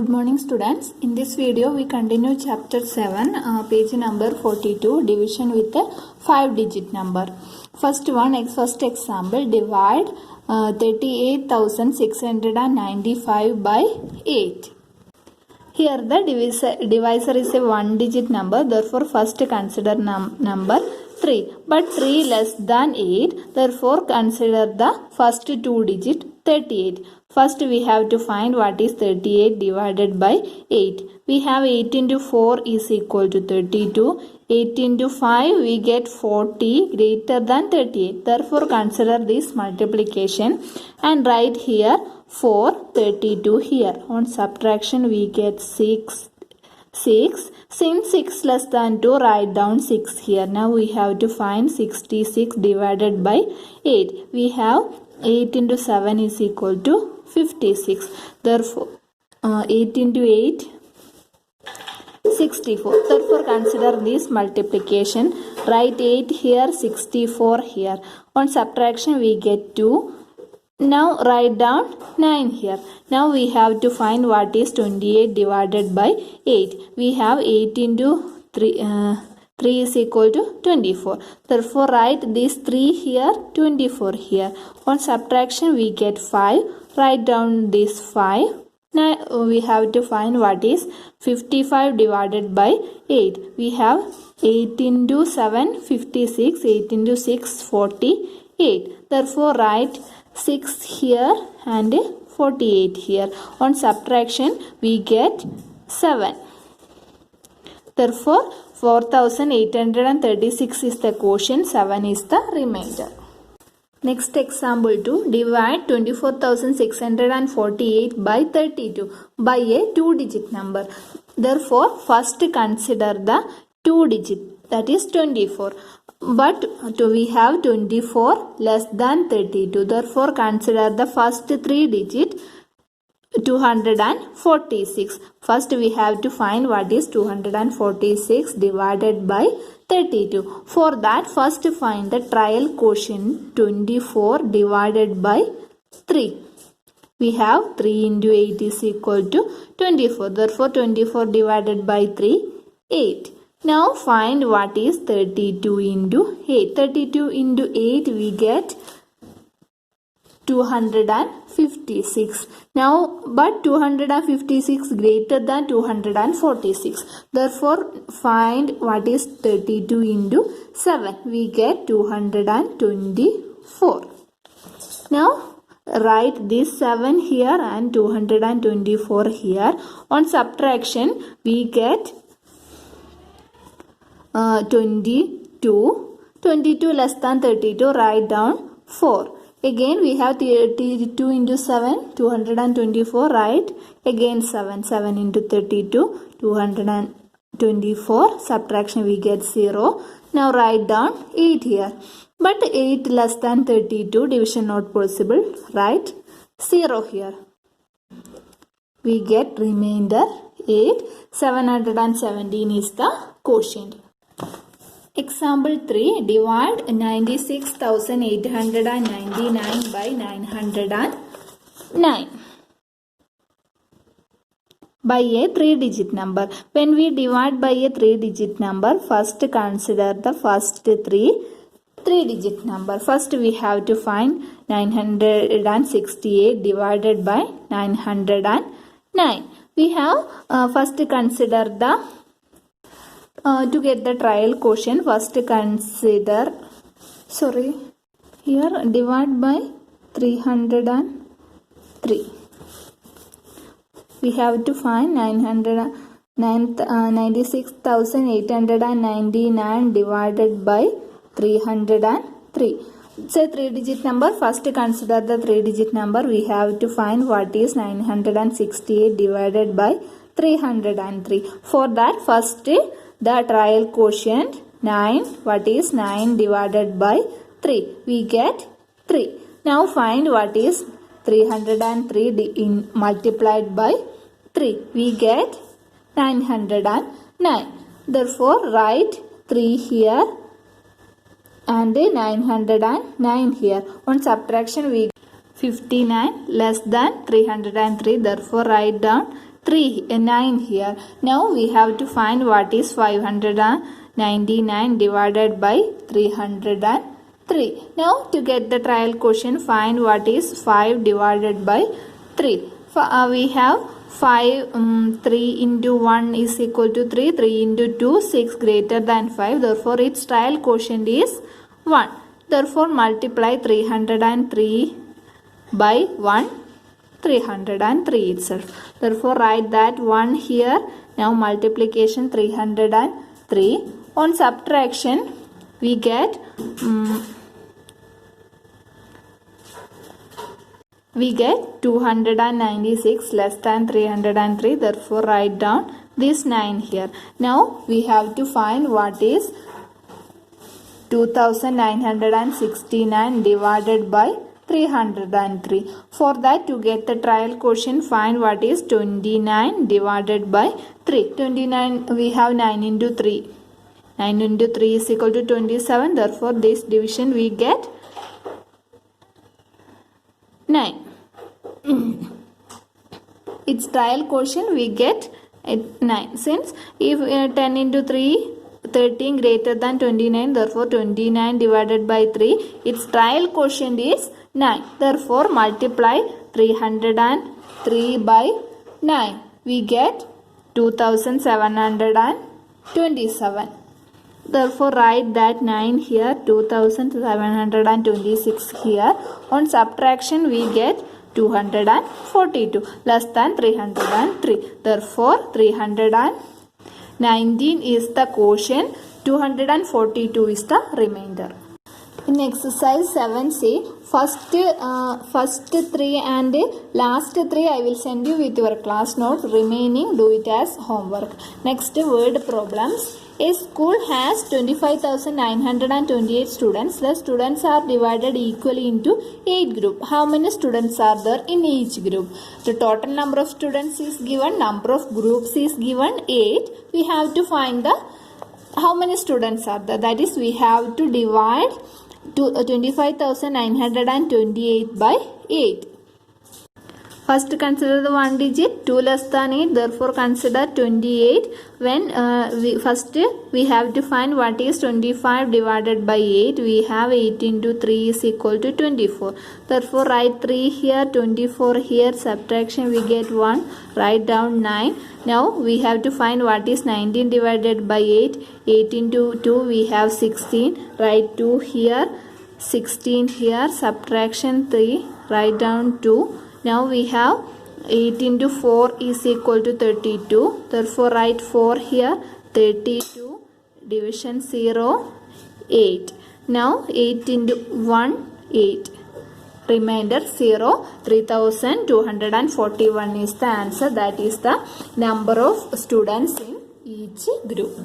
Good morning students. In this video we continue chapter 7 page number 42 division with a 5 digit number. First example, divide 38,695 by 8. Here the divisor is a 1 digit number, therefore first consider number 3, but 3 less than 8, therefore consider the first 2 digit 38. First we have to find what is 38 divided by 8. We have 8 into 4 is equal to 32. 8 into 5 we get 40 greater than 38. Therefore consider this multiplication and write here 4 32 here. On subtraction we get 6. Since 6 less than 2, write down 6 here. Now we have to find 66 divided by 8. We have 8 into 7 is equal to 56. Therefore 8 into 8 64. Therefore consider this multiplication. Write 8 here, 64 here. On subtraction we get 2. Now write down 9 here. Now we have to find what is 28 divided by 8. We have 8 into 3 is equal to 24. Therefore write this 3 here, 24 here. On subtraction we get 5. Write down this 5. Now we have to find what is 55 divided by 8. We have 8 into 7 56. 8 into 6 48. Therefore write 6 here and 48 here. On subtraction we get 7. Therefore 4836 is the quotient, 7 is the remainder. Next example 2. Divide 24,648 by 32 by a 2 digit number. Therefore first consider the 2 digit, that is 24. But we have 24 less than 32. Therefore consider the first 3 digit 246. First we have to find what is 246 divided by 32. For that first find the trial quotient 24 divided by 3. We have 3 into 8 is equal to 24. Therefore 24 divided by 3 8. Now find what is 32 into 8. 32 into 8 we get 256. Now but 256 greater than 246. Therefore find what is 32 into 7. We get 224. Now write this 7 here and 224 here. On subtraction we get 22. 22 less than 32, write down 4. Again we have 32 into 7, 224, write again 7. 7 into 32, 224. Subtraction we get 0. Now write down 8 here. But 8 less than 32, division not possible. Write 0 here. We get remainder 8. 717 is the quotient. Example 3. Divide 96,899 by 909 by a 3 digit number. When we divide by a 3 digit number, first consider the first 3 digit number. First we have to find 968 divided by 909. We have first consider the to get the trial quotient, first consider divide by 303. We have to find 96,899 divided by 303. It's a 3 digit number. First consider the 3 digit number. We have to find what is 968 divided by 303. For that first the trial quotient 9. What is 9 divided by 3? We get 3. Now find what is 303 multiplied by 3. We get 909. Therefore write 3 here and 909 here. On subtraction we get 59 less than 303. Therefore write down 9 here. Now we have to find what is 599 divided by 303. Now to get the trial quotient, find what is 5 divided by 3. We have 3 into 1 is equal to 3. 3 into 2, 6 greater than 5. Therefore its trial quotient is 1. Therefore multiply 303 by 1. 303 itself. Therefore write that 1 here. Now multiplication 303. On subtraction we get 296 less than 303. Therefore write down this 9 here. Now we have to find what is 2969 divided by 303. For that, to get the trial quotient, find what is 29 divided by 3. 29, we have 9 into 3. 9 into 3 is equal to 27. Therefore this division we get 9. Its trial quotient we get 9. Since if 10 into 3, 13 greater than 29, therefore 29 divided by 3, its trial quotient is 9. Therefore multiply 303 by 9. We get 2727. Therefore write that 9 here, 2726 here. On subtraction we get 242 less than 303. Therefore 319 is the quotient, 242 is the remainder. In exercise 7c, first 3 and last 3 I will send you with your class notes. Remaining do it as homework. Next, word problems. A school has 25,928 students. The students are divided equally into 8 groups. How many students are there in each group? The total number of students is given. Number of groups is given 8. We have to find the how many students are there. That is, we have to divide 25,928 by 8. First consider the one digit, 2 less than 8, therefore consider 28. When we have to find what is 25 divided by 8. We have 8 into 3 is equal to 24. Therefore write 3 here, 24 here, subtraction we get 1, write down 9. Now we have to find what is 19 divided by 8. 8 into 2 we have 16, write 2 here, 16 here, subtraction 3, write down 2. Now we have 8 into 4 is equal to 32. Therefore write 4 here, 32, division 0, 8. Now 8 into 1, 8. Remainder 0. 3241 is the answer. That is the number of students in each group.